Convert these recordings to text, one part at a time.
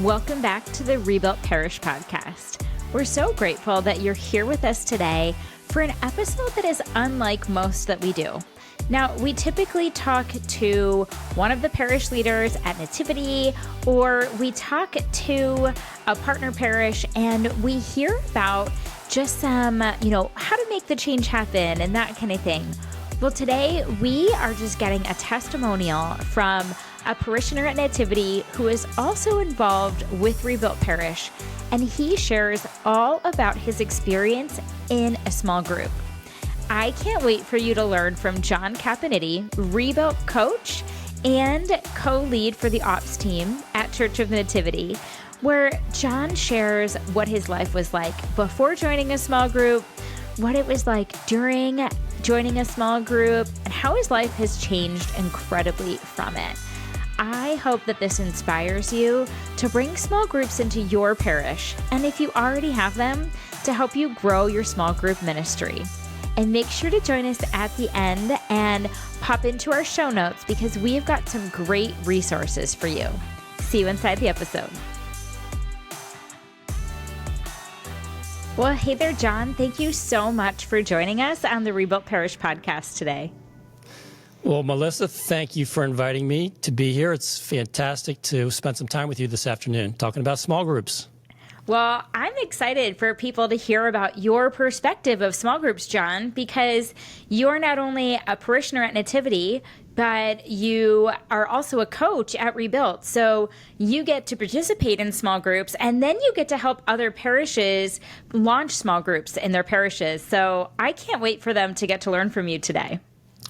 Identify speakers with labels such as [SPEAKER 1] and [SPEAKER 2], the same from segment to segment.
[SPEAKER 1] Welcome back to the Rebuilt Parish podcast. We're so grateful that you're here with us today for an episode that is unlike most that we do. Now, we typically talk to one of the parish leaders at Nativity, or we talk to a partner parish and we hear about just some, how to make the change happen and that kind of thing. Well, today we are just getting a testimonial from a parishioner at Nativity who is also involved with Rebuilt Parish, and he shares all about his experience in a small group. I can't wait for you to learn from John Caponiti, Rebuilt coach and co-lead for the ops team at Church of Nativity, where John shares what his life was like before joining a small group, what it was like during joining a small group, and how his life has changed incredibly from it. I hope that this inspires you to bring small groups into your parish, and if you already have them, to help you grow your small group ministry. And make sure to join us at the end and pop into our show notes because we have got some great resources for you. See you inside the episode. Well, hey there, John. Thank you so much for joining us on the Rebuilt Parish podcast today.
[SPEAKER 2] Well, Melissa, thank you for inviting me to be here. It's fantastic to spend some time with you this afternoon talking about small groups.
[SPEAKER 1] Well, I'm excited for people to hear about your perspective of small groups, John, because you're not only a parishioner at Nativity, but you are also a coach at Rebuilt. So you get to participate in small groups, and then you get to help other parishes launch small groups in their parishes. So I can't wait for them to get to learn from you today.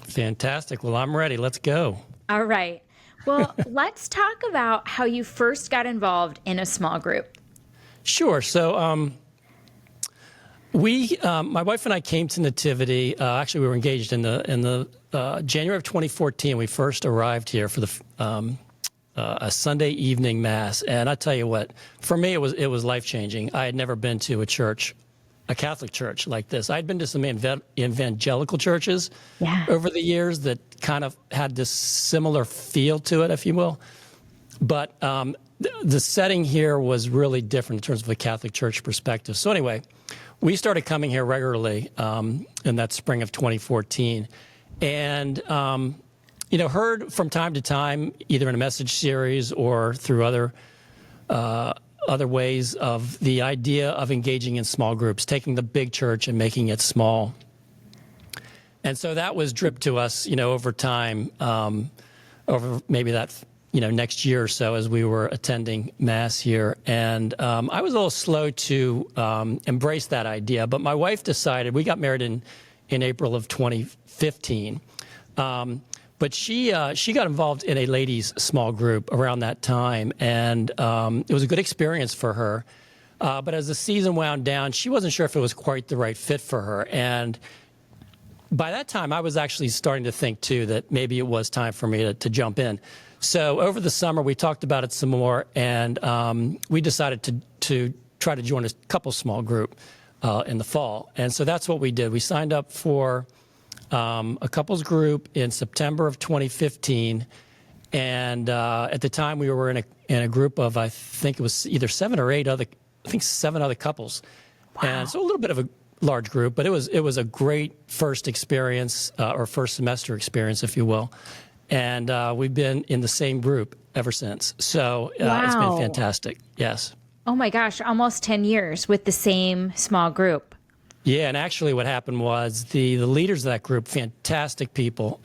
[SPEAKER 2] Fantastic. Well, I'm ready. Let's go.
[SPEAKER 1] All right. Well, let's talk about how you first got involved in a small group.
[SPEAKER 2] Sure. So my wife and I came to Nativity. Actually, we were engaged in the January of 2014. We first arrived here for a Sunday evening mass, and I tell you what, for me it was life changing. I had never been to a Catholic church like this. I'd been to some evangelical churches over the years that kind of had this similar feel to it, if you will, but the setting here was really different in terms of a Catholic church perspective. So anyway, we started coming here regularly in that spring of 2014, and heard from time to time, either in a message series or through other ways, of the idea of engaging in small groups, taking the big church and making it small. And so that was dripped to us, over time, over maybe that next year or so as we were attending Mass here. And I was a little slow to embrace that idea, but my wife decided. We got married in April of 2015. But she got involved in a ladies' small group around that time, and it was a good experience for her. But as the season wound down, she wasn't sure if it was quite the right fit for her. And by that time, I was actually starting to think, too, that maybe it was time for me to jump in. So over the summer, we talked about it some more, and we decided to try to join a couple small group in the fall. And so that's what we did. We signed up for a couples group in September of 2015, and at the time we were in a group of, I think it was either 7 other couples.
[SPEAKER 1] Wow.
[SPEAKER 2] And so a little bit of a large group, but it was a great first experience, or first semester experience, if you will. And we've been in the same group ever since. So It's been fantastic. Yes.
[SPEAKER 1] Oh my gosh, almost 10 years with the same small group.
[SPEAKER 2] Yeah, and actually what happened was the leaders of that group, fantastic people,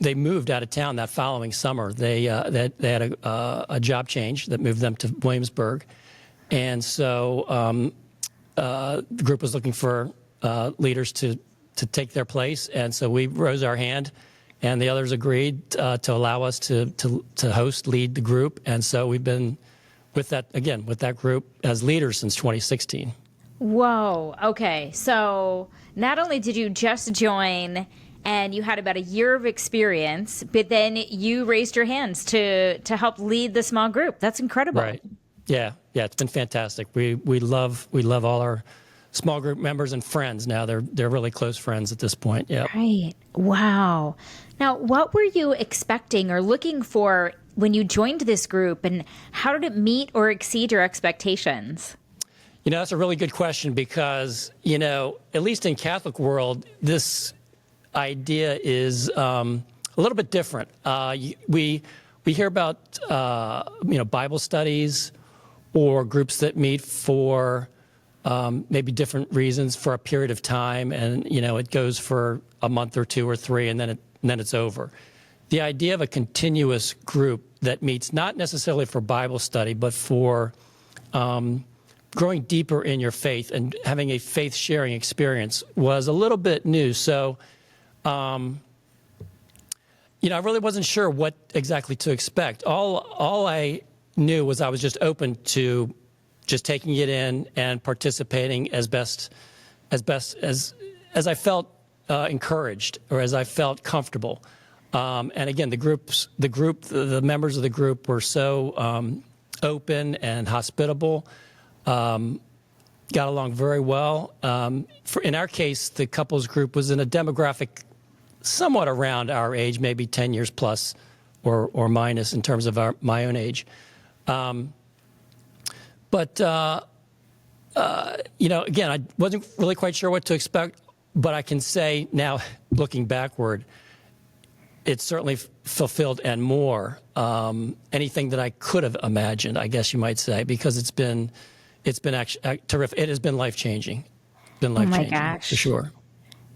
[SPEAKER 2] they moved out of town that following summer. They had a job change that moved them to Williamsburg, and so the group was looking for leaders to take their place, and so we rose our hand, and the others agreed to allow us to lead the group, and so we've been with that group as leaders since 2016.
[SPEAKER 1] Whoa. Okay. So not only did you just join and you had about a year of experience, but then you raised your hands to help lead the small group. That's incredible.
[SPEAKER 2] Right. Yeah. It's been fantastic. We love all our small group members and friends now. They're really close friends at this point. Yeah.
[SPEAKER 1] Right. Wow. Now, what were you expecting or looking for when you joined this group, and how did it meet or exceed your expectations?
[SPEAKER 2] That's a really good question because, at least in Catholic world, this idea is a little bit different. We hear about, Bible studies or groups that meet for maybe different reasons for a period of time, and it goes for a month or two or three, and then it's over. The idea of a continuous group that meets not necessarily for Bible study, but for growing deeper in your faith and having a faith-sharing experience was a little bit new. So, I really wasn't sure what exactly to expect. All I knew was I was just open to just taking it in and participating as best as I felt encouraged or as I felt comfortable. And again, the members of the group were so open and hospitable. Got along very well. In our case, the couples group was in a demographic somewhat around our age, maybe 10 years plus or minus in terms of my own age. But again, I wasn't really quite sure what to expect, but I can say now, looking backward, it certainly fulfilled and more anything that I could have imagined, I guess you might say, because it's been actually terrific. It has been life-changing.
[SPEAKER 1] Oh my gosh.
[SPEAKER 2] For sure.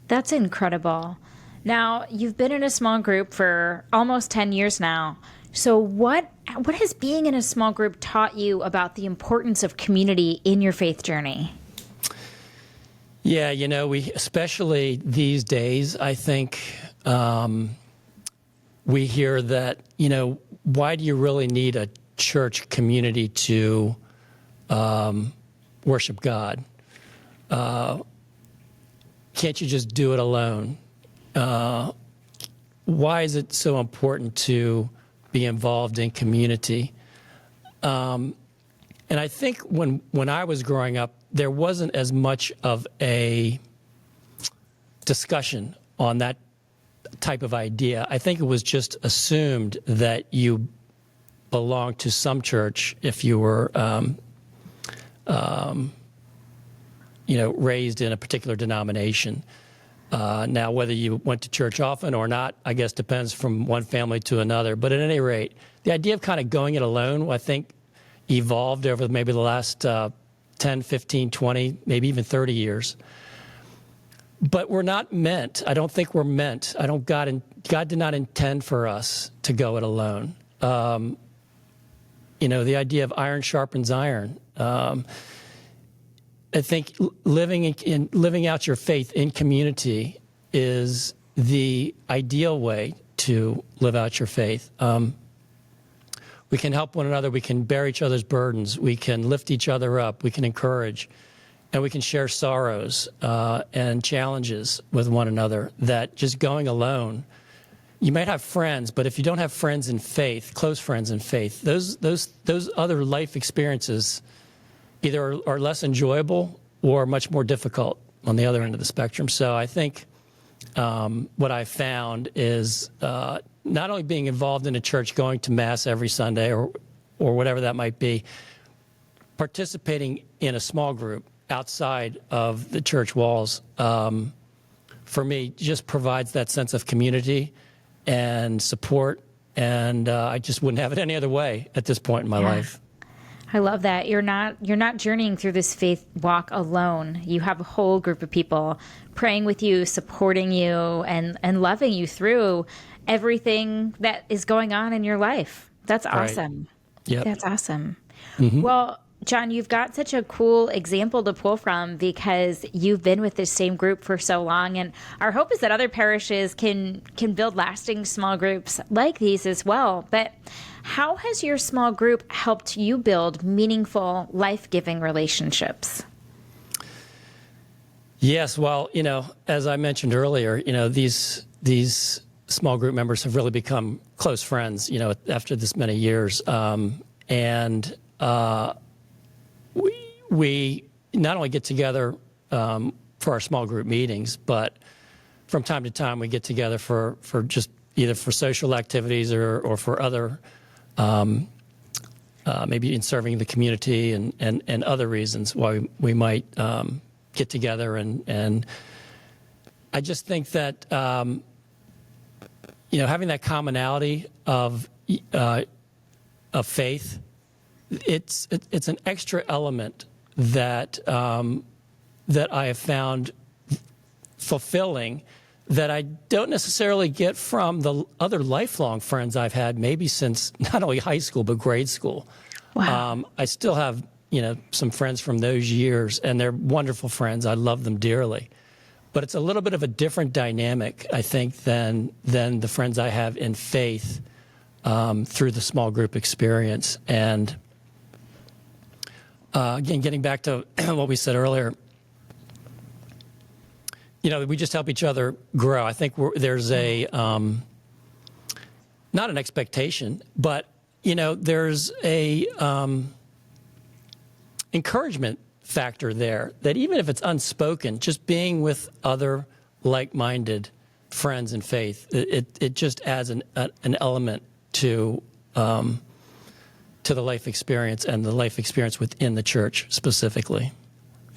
[SPEAKER 1] That's incredible. Now, you've been in a small group for almost 10 years now. So what has being in a small group taught you about the importance of community in your faith journey?
[SPEAKER 2] Yeah, we, especially these days, I think we hear that, why do you really need a church community to worship God? Can't you just do it alone? Why is it so important to be involved in community? And I think when I was growing up, there wasn't as much of a discussion on that type of idea. I think it was just assumed that you belonged to some church if you were, raised in a particular denomination. Now, whether you went to church often or not, I guess depends from one family to another. But at any rate, the idea of kind of going it alone, I think, evolved over maybe the last 10, 15, 20, maybe even 30 years. But we're not meant, I don't think we're meant, God did not intend for us to go it alone. The idea of iron sharpens iron. I think living out your faith in community is the ideal way to live out your faith. We can help one another. We can bear each other's burdens. We can lift each other up. We can encourage. And we can share sorrows and challenges with one another that just going alone, you might have friends, but if you don't have friends in faith, close friends in faith, those other life experiences either are less enjoyable or much more difficult on the other end of the spectrum. So I think what I found is not only being involved in a church, going to Mass every Sunday or whatever that might be, participating in a small group outside of the church walls, for me, just provides that sense of community and support, and I just wouldn't have it any other way at this point in my life.
[SPEAKER 1] I love that. You're not journeying through this faith walk alone. You have a whole group of people praying with you, supporting you, and loving you through everything that is going on in your life. That's awesome.
[SPEAKER 2] Right. Yep.
[SPEAKER 1] That's awesome.
[SPEAKER 2] Mm-hmm.
[SPEAKER 1] Well, John, you've got such a cool example to pull from because you've been with this same group for so long. And our hope is that other parishes can build lasting small groups like these as well. But how has your small group helped you build meaningful, life-giving relationships?
[SPEAKER 2] Yes, well, as I mentioned earlier, these small group members have really become close friends, after this many years. We not only get together for our small group meetings, but from time to time we get together for just either for social activities or for other maybe in serving the community and other reasons why we might get together. And I just think that, having that commonality of faith, it's an extra element that that I have found fulfilling, that I don't necessarily get from the other lifelong friends I've had, maybe since not only high school but grade school.
[SPEAKER 1] Wow.
[SPEAKER 2] I still have some friends from those years, and they're wonderful friends. I love them dearly. But it's a little bit of a different dynamic, I think, than the friends I have in faith through the small group experience. And again, getting back to what we said earlier, we just help each other grow. I think there's a, not an expectation, but, there's a encouragement factor there, that even if it's unspoken, just being with other like-minded friends in faith, it just adds an element to the life experience, and the life experience within the church specifically.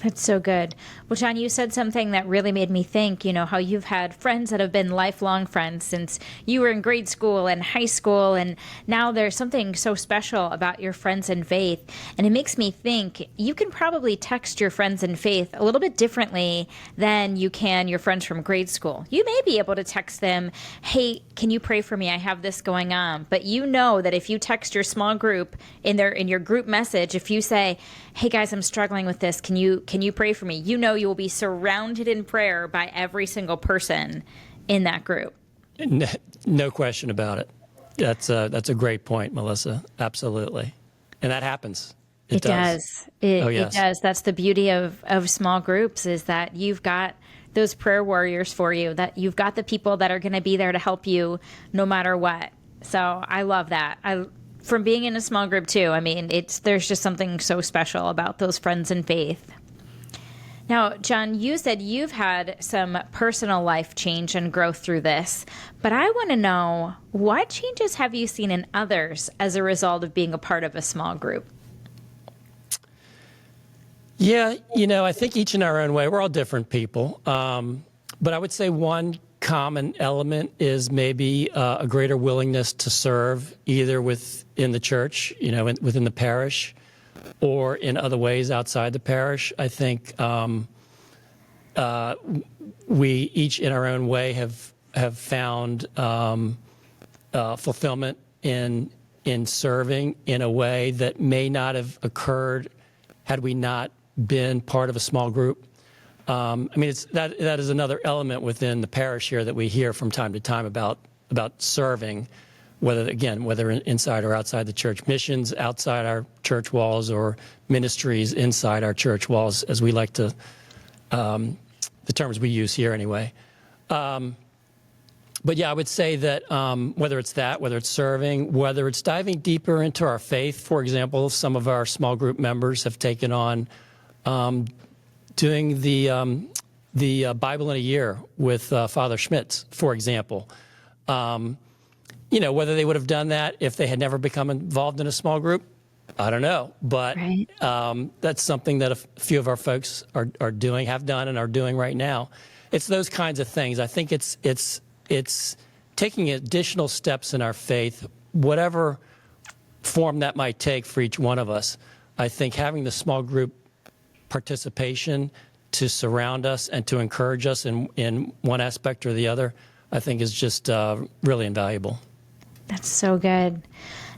[SPEAKER 1] That's so good. Well, John, you said something that really made me think, how you've had friends that have been lifelong friends since you were in grade school and high school, and now there's something so special about your friends in faith. And it makes me think you can probably text your friends in faith a little bit differently than you can your friends from grade school. You may be able to text them, hey, can you pray for me? I have this going on. But you know that if you text your small group in your group message, if you say, hey guys, I'm struggling with this, can you pray for me? You know you will be surrounded in prayer by every single person in that group.
[SPEAKER 2] No question about it. That's a great point, Melissa. Absolutely. And that happens. It does.
[SPEAKER 1] It
[SPEAKER 2] Yes.
[SPEAKER 1] It does. That's the beauty of small groups, is that you've got those prayer warriors for you, that you've got the people that are going to be there to help you no matter what. So I love that. From being in a small group too, there's just something so special about those friends in faith. Now, John, you said you've had some personal life change and growth through this, but I want to know, what changes have you seen in others as a result of being a part of a small group?
[SPEAKER 2] Yeah, I think each in our own way. We're all different people. But I would say one common element is maybe a greater willingness to serve, either within the church, within the parish, or in other ways outside the parish. I think we each in our own way have found fulfillment in serving in a way that may not have occurred had we not been part of a small group. That is another element within the parish here that we hear from time to time about serving, whether inside or outside the church, missions outside our church walls, or ministries inside our church walls, as we like to, the terms we use here anyway. But yeah, I would say that whether it's serving, whether it's diving deeper into our faith. For example, some of our small group members have taken on doing the Bible in a year with Father Schmitz, for example. Whether they would have done that if they had never become involved in a small group, I don't know. But
[SPEAKER 1] Right.
[SPEAKER 2] That's something that a few of our folks are doing, have done, and are doing right now. It's those kinds of things. I think it's taking additional steps in our faith, whatever form that might take for each one of us. I think having the small group participation to surround us and to encourage us in one aspect or the other, I think is just really invaluable.
[SPEAKER 1] That's so good.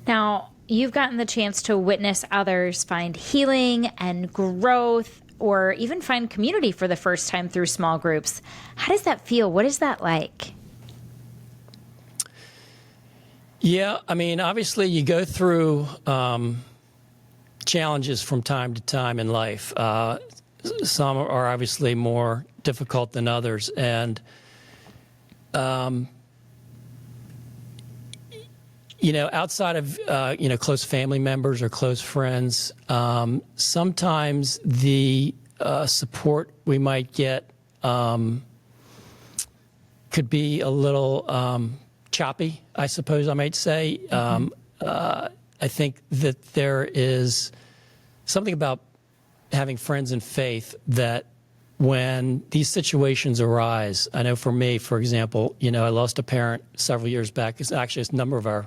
[SPEAKER 1] Now, you've gotten the chance to witness others find healing and growth, or even find community for the first time through small groups. How does that feel? What is that like?
[SPEAKER 2] Yeah, obviously you go through challenges from time to time in life. Some are obviously more difficult than others, and outside of close family members or close friends, sometimes the support we might get could be a little choppy, I suppose I might say. I think that there is something about having friends in faith that when these situations arise, I know for me, for example, I lost a parent several years back. Actually, a number of our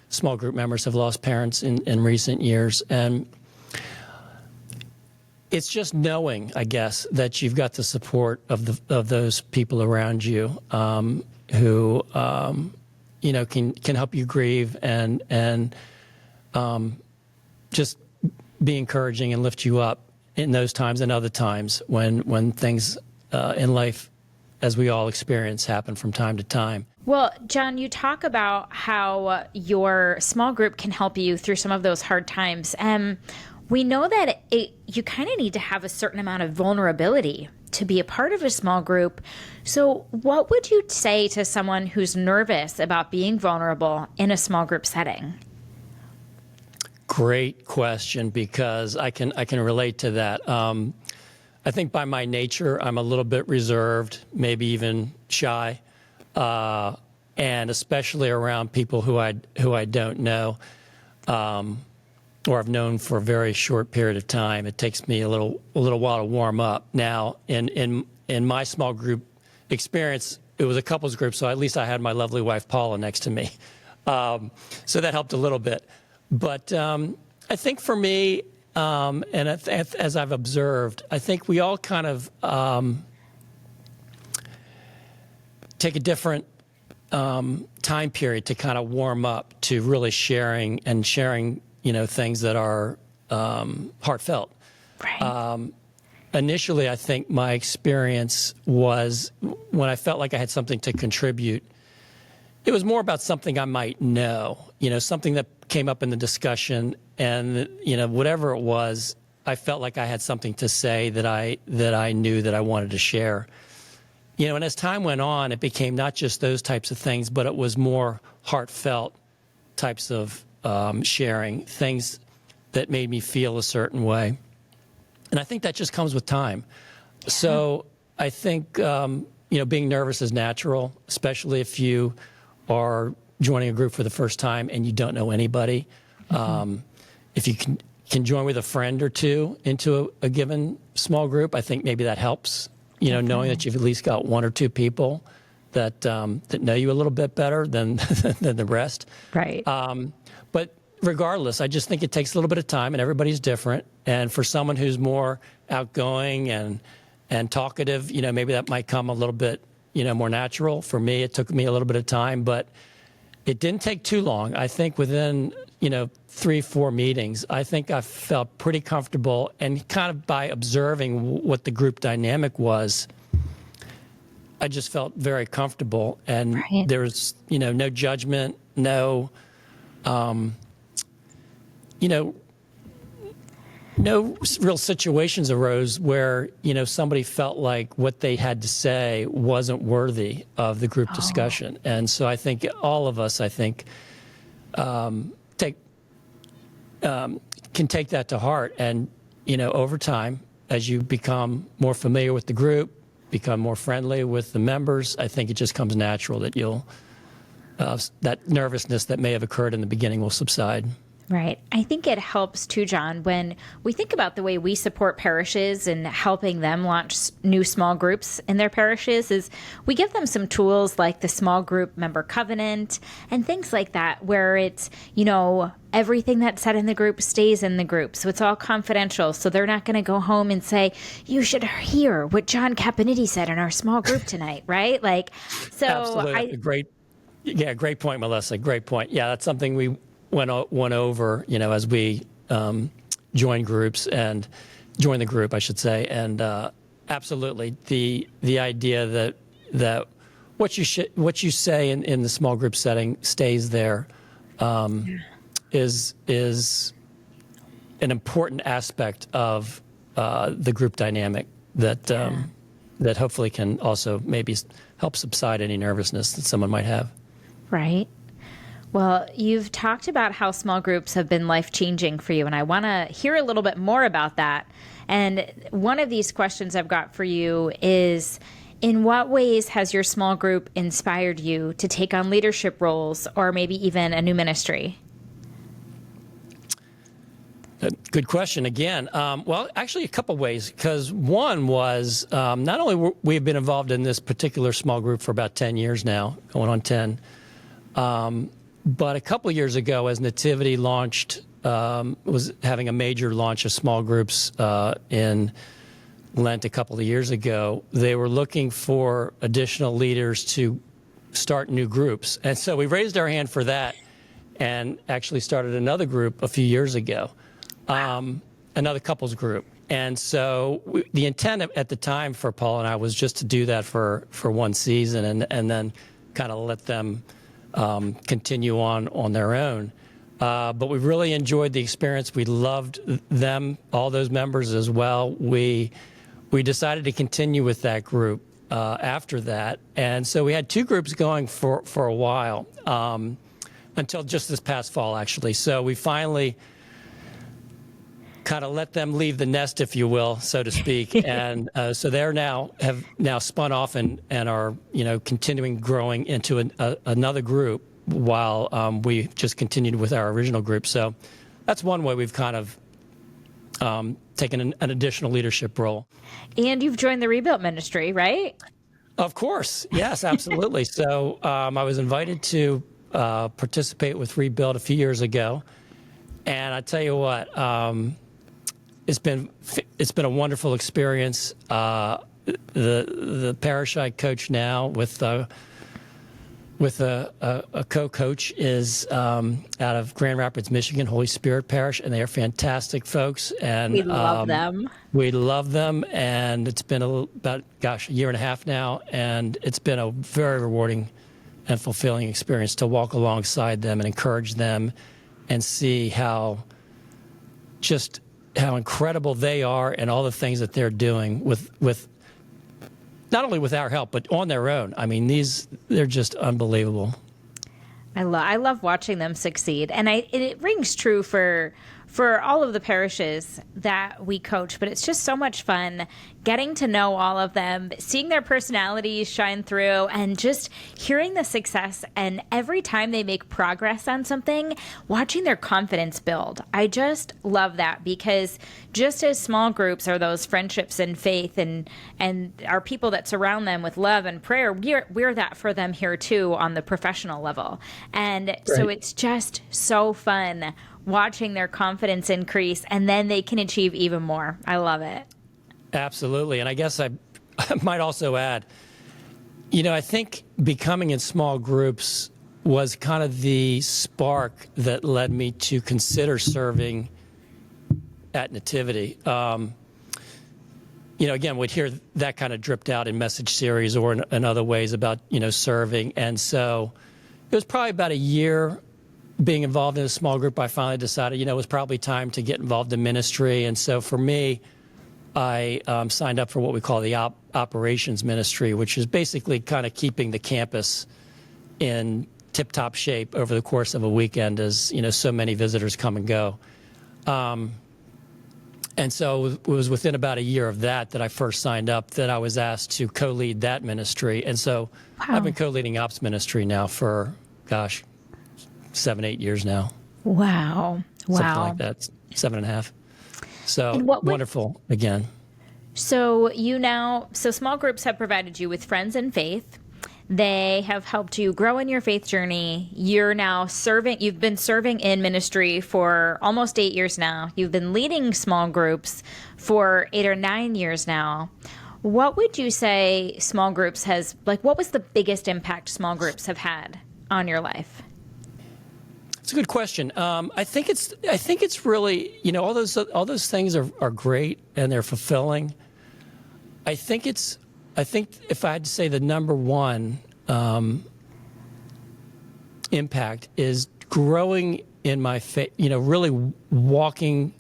[SPEAKER 2] small group members have lost parents in recent years. And it's just knowing, I guess, that you've got the support of those people around you who, can help you grieve and just be encouraging and lift you up in those times and other times when things in life, as we all experience, happen from time to time.
[SPEAKER 1] Well, John, you talk about how your small group can help you through some of those hard times. We know that you kind of need to have a certain amount of vulnerability to be a part of a small group. So what would you say to someone who's nervous about being vulnerable in a small group setting?
[SPEAKER 2] Great question, because I can relate to that. I think by my nature, I'm a little bit reserved, maybe even shy, and especially around people who I don't know, or I've known for a very short period of time. It takes me a little while to warm up. Now, in my small group experience, it was a couples group, so at least I had my lovely wife Paula next to me, so that helped a little bit. But I think for me, and as I've observed, I think we all kind of take a different time period to kind of warm up to really sharing things that are heartfelt.
[SPEAKER 1] Right.
[SPEAKER 2] Initially, I think my experience was when I felt like I had something to contribute. It was more about something I might know, something that came up in the discussion, and whatever it was, I felt like I had something to say that I knew that I wanted to share. And as time went on, it became not just those types of things, but it was more heartfelt types of sharing, things that made me feel a certain way. And I think that just comes with time. Yeah. So I think, being nervous is natural, especially if you are joining a group for the first time and you don't know anybody. Mm-hmm. If you can join with a friend or two into a given small group, I think maybe that helps, knowing that you've at least got one or two people that know you a little bit better than than the rest.
[SPEAKER 1] Right.
[SPEAKER 2] But regardless, I just think it takes a little bit of time, and everybody's different. And for someone who's more outgoing and talkative, maybe that might come a little bit, more natural. For me, it took me a little bit of time, but it didn't take too long. I think within, 3-4 meetings, I think I felt pretty comfortable, and kind of by observing what the group dynamic was, I just felt very comfortable. And
[SPEAKER 1] right.
[SPEAKER 2] There's, no judgment, no real situations arose where, somebody felt like what they had to say wasn't worthy of the group discussion. And so I think all of us, can take that to heart. And, over time, as you become more familiar with the group, become more friendly with the members, I think it just comes natural that that nervousness that may have occurred in the beginning will subside.
[SPEAKER 1] Right. I think it helps too, John, when we think about the way we support parishes and helping them launch new small groups in their parishes is we give them some tools like the small group member covenant and things like that, where it's, everything that's said in the group stays in the group. So it's all confidential. So they're not going to go home and say, you should hear what John Caponiti said in our small group tonight. Right. So
[SPEAKER 2] absolutely. Great point, Melissa. Great point. Yeah, that's something we went over, as we joined the group, I should say, and absolutely the idea that what you say in the small group setting stays there is an important aspect of the group dynamic that hopefully can also maybe help subside any nervousness that someone might have.
[SPEAKER 1] Right. Well, you've talked about how small groups have been life-changing for you, and I want to hear a little bit more about that. And one of these questions I've got for you is, in what ways has your small group inspired you to take on leadership roles or maybe even a new ministry?
[SPEAKER 2] Good question again. Well, actually, a couple ways. Because one was not only we've been involved in this particular small group for about 10 years now, going on 10, but a couple of years ago, as Nativity launched, was having a major launch of small groups in Lent a couple of years ago, they were looking for additional leaders to start new groups. And so we raised our hand for that and actually started another group a few years ago, another couples group. And so the intent at the time for Paul and I was just to do that for one season and then kind of let them continue on their own. But we really enjoyed the experience. We loved them, all those members as well. We decided to continue with that group after that. And so we had two groups going for a while, until just this past fall, actually. So we finally kind of let them leave the nest, if you will, so to speak. And so they're have now spun off and are, continuing growing into another group while we just continued with our original group. So that's one way we've kind of taken an additional leadership role.
[SPEAKER 1] And you've joined the Rebuilt Ministry, right?
[SPEAKER 2] Of course. Yes, absolutely. So I was invited to participate with Rebuilt a few years ago. And I tell you what, it's been a wonderful experience. The parish I coach now with a co-coach is out of Grand Rapids, Michigan, Holy Spirit Parish, and they are fantastic folks. And
[SPEAKER 1] we love them.
[SPEAKER 2] We love them, and it's been about a year and a half now, and it's been a very rewarding and fulfilling experience to walk alongside them and encourage them and see how incredible they are and all the things that they're doing with not only with our help, but on their own. I mean, they're just unbelievable.
[SPEAKER 1] I love watching them succeed. And it rings true for all of the parishes that we coach, but it's just so much fun getting to know all of them, seeing their personalities shine through, and just hearing the success. And every time they make progress on something, watching their confidence build. I just love that, because just as small groups are those friendships and faith and our people that surround them with love and prayer, we're that for them here too on the professional level. And so it's just so fun watching their confidence increase, and then they can achieve even more. I love it.
[SPEAKER 2] Absolutely. And I guess I might also add, I think becoming in small groups was kind of the spark that led me to consider serving at Nativity. Again, we'd hear that kind of dripped out in message series or in other ways about, serving. And so it was probably about a year being involved in a small group, I finally decided, it was probably time to get involved in ministry. And so for me, I signed up for what we call the operations ministry, which is basically kind of keeping the campus in tip-top shape over the course of a weekend as, so many visitors come and go. And so it was within about a year of that I first signed up that I was asked to co-lead that ministry. And so I've been co-leading ops ministry now for, 7-8 years now.
[SPEAKER 1] Wow.
[SPEAKER 2] Something like that, 7.5. So wonderful again.
[SPEAKER 1] So small groups have provided you with friends in faith. They have helped you grow in your faith journey. You've been serving in ministry for almost 8 years now. You've been leading small groups for 8 or 9 years now. What would you say small groups what was the biggest impact small groups have had on your life?
[SPEAKER 2] It's a good question. I think it's really, all those things are great and they're fulfilling. I think if I had to say the number one impact is growing in my faith, really walking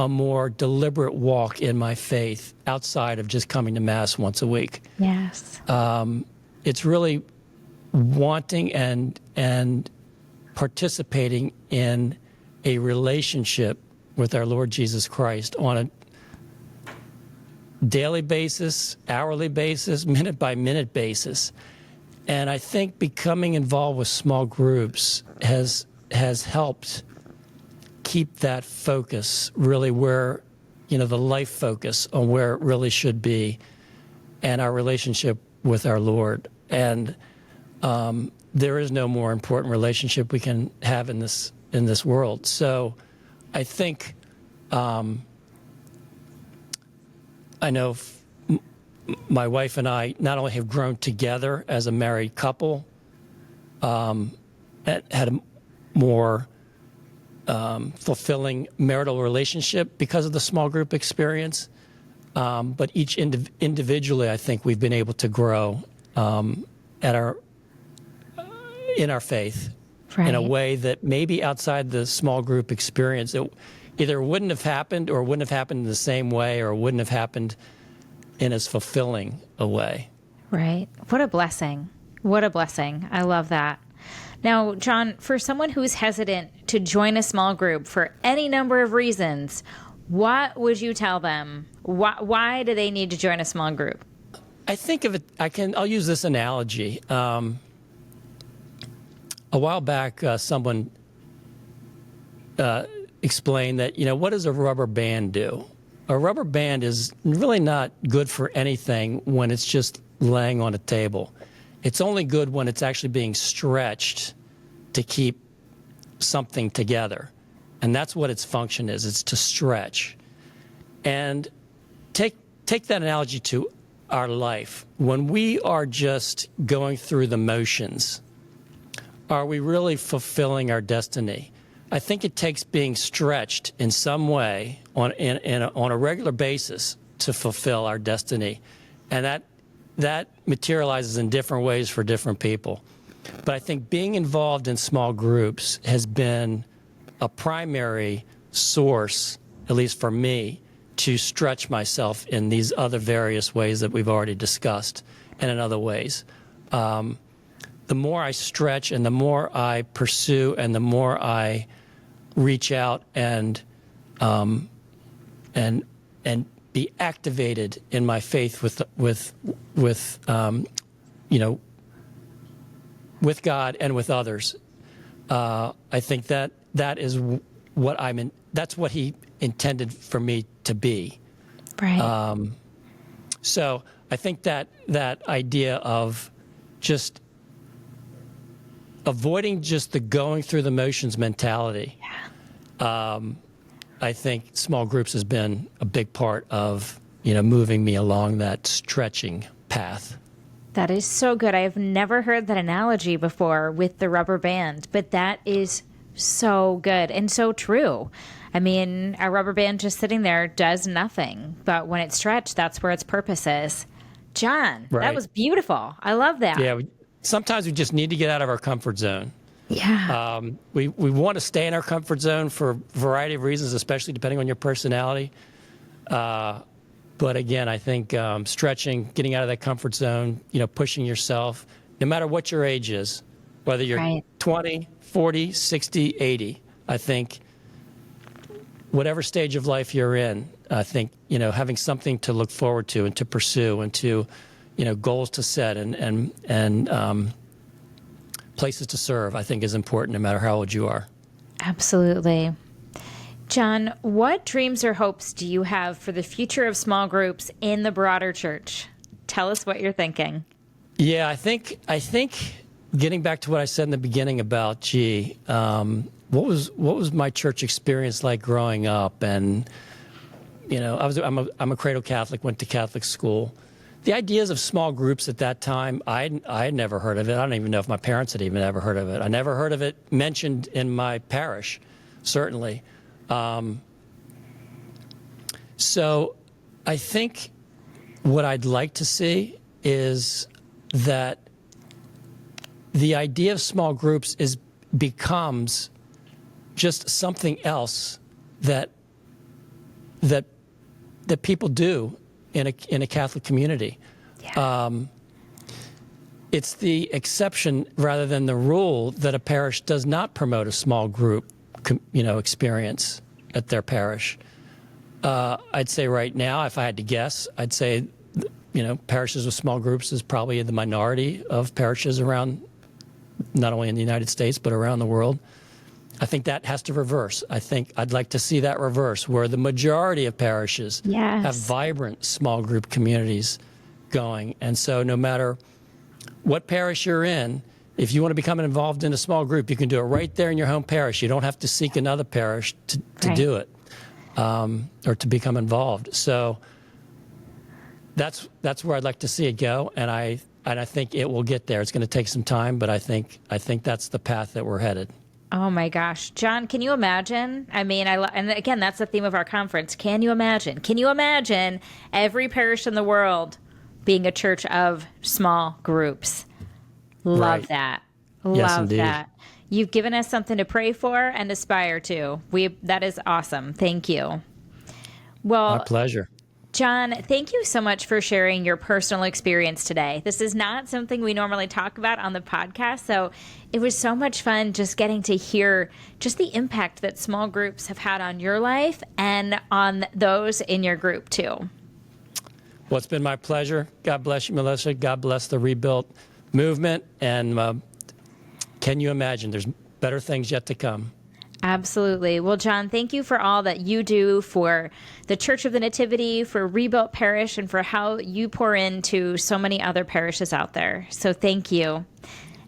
[SPEAKER 2] a more deliberate walk in my faith outside of just coming to Mass once a week.
[SPEAKER 1] Yes.
[SPEAKER 2] It's really wanting and participating in a relationship with our Lord Jesus Christ on a daily basis, hourly basis, minute by minute basis. And I think becoming involved with small groups has helped keep that focus really where, the life focus on where it really should be, and our relationship with our Lord. And there is no more important relationship we can have in this world. So I think I know my wife and I not only have grown together as a married couple, had a more fulfilling marital relationship because of the small group experience, but each individually, I think we've been able to grow in our faith in a way that maybe outside the small group experience, it either wouldn't have happened or wouldn't have happened in the same way or wouldn't have happened in as fulfilling a way.
[SPEAKER 1] Right. What a blessing. What a blessing. I love that. Now, John, for someone who's hesitant to join a small group for any number of reasons, what would you tell them? Why do they need to join a small group?
[SPEAKER 2] I think of it, I'll use this analogy. A while back, someone explained that, what does a rubber band do? A rubber band is really not good for anything when it's just laying on a table. It's only good when it's actually being stretched to keep something together. And that's what its function is. It's to stretch. And take that analogy to our life. When we are just going through the motions, are we really fulfilling our destiny? I think it takes being stretched in some way on a regular basis to fulfill our destiny. And that materializes in different ways for different people. But I think being involved in small groups has been a primary source, at least for me, to stretch myself in these other various ways that we've already discussed, and in other ways. The more I stretch and the more I pursue and the more I reach out and be activated in my faith with God and with others, I think that is what that's what He intended for me to be.
[SPEAKER 1] Right.
[SPEAKER 2] So I think that idea of just avoiding just the going through the motions mentality.
[SPEAKER 1] Yeah.
[SPEAKER 2] I think small groups has been a big part of, moving me along that stretching path.
[SPEAKER 1] That is so good. I have never heard that analogy before with the rubber band, but that is so good and so true. I mean, a rubber band just sitting there does nothing, but when it's stretched, that's where its purpose is. John,
[SPEAKER 2] Right.
[SPEAKER 1] That was beautiful. I love that.
[SPEAKER 2] Yeah. Sometimes we just need to get out of our comfort zone.
[SPEAKER 1] Yeah.
[SPEAKER 2] We want to stay in our comfort zone for a variety of reasons, especially depending on your personality. But again, I think stretching, getting out of that comfort zone, pushing yourself, no matter what your age is, whether you're
[SPEAKER 1] Right.
[SPEAKER 2] 20, 40, 60, 80, I think whatever stage of life you're in, I think, having something to look forward to and to pursue and to, goals to set and places to serve, I think is important no matter how old you are.
[SPEAKER 1] Absolutely. John, what dreams or hopes do you have for the future of small groups in the broader church? Tell us what you're thinking.
[SPEAKER 2] Yeah, I think getting back to what I said in the beginning about, what was my church experience like growing up? And I'm a cradle Catholic, went to Catholic school. The ideas of small groups at that time, I had never heard of it. I don't even know if my parents had even ever heard of it. I never heard of it mentioned in my parish, certainly. So I think what I'd like to see is that the idea of small groups becomes just something else that people do in a Catholic community.
[SPEAKER 1] Yeah.
[SPEAKER 2] It's the exception rather than the rule that a parish does not promote a small group, experience at their parish. I'd say right now, if I had to guess, I'd say, parishes with small groups is probably the minority of parishes around, not only in the United States, but around the world. think that has to reverse. I think I'd like to see that reverse, where the majority of parishes have vibrant small group communities going. And so no matter what parish you're in, if you want to become involved in a small group, you can do it right there in your home parish. You don't have to seek another parish to do it, or to become involved. So that's where I'd like to see it go, and I think it will get there. It's going to take some time, but I think that's the path that we're headed.
[SPEAKER 1] Oh my gosh. John, can you imagine? I mean, and again, that's the theme of our conference. Can you imagine? Can you imagine every parish in the world being a church of small groups? Love that. Love that. You've given us something to pray for and aspire to. That is awesome. Thank you. Well,
[SPEAKER 2] my pleasure.
[SPEAKER 1] John, thank you so much for sharing your personal experience today. This is not something we normally talk about on the podcast, so it was so much fun just getting to hear just the impact that small groups have had on your life and on those in your group too.
[SPEAKER 2] Well, it's been my pleasure. God bless you, Melissa. God bless the Rebuilt movement. And can you imagine? There's better things yet to come.
[SPEAKER 1] Absolutely. Well, John, thank you for all that you do for the Church of the Nativity, for Rebuilt Parish, and for how you pour into so many other parishes out there. So thank you.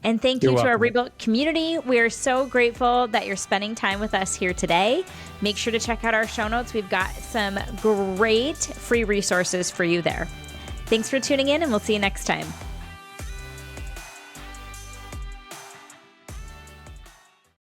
[SPEAKER 1] And thank you to our Rebuilt community. We are so grateful that you're spending time with us here today. Make sure to check out our show notes. We've got some great free resources for you there. Thanks for tuning in, and we'll see you next time.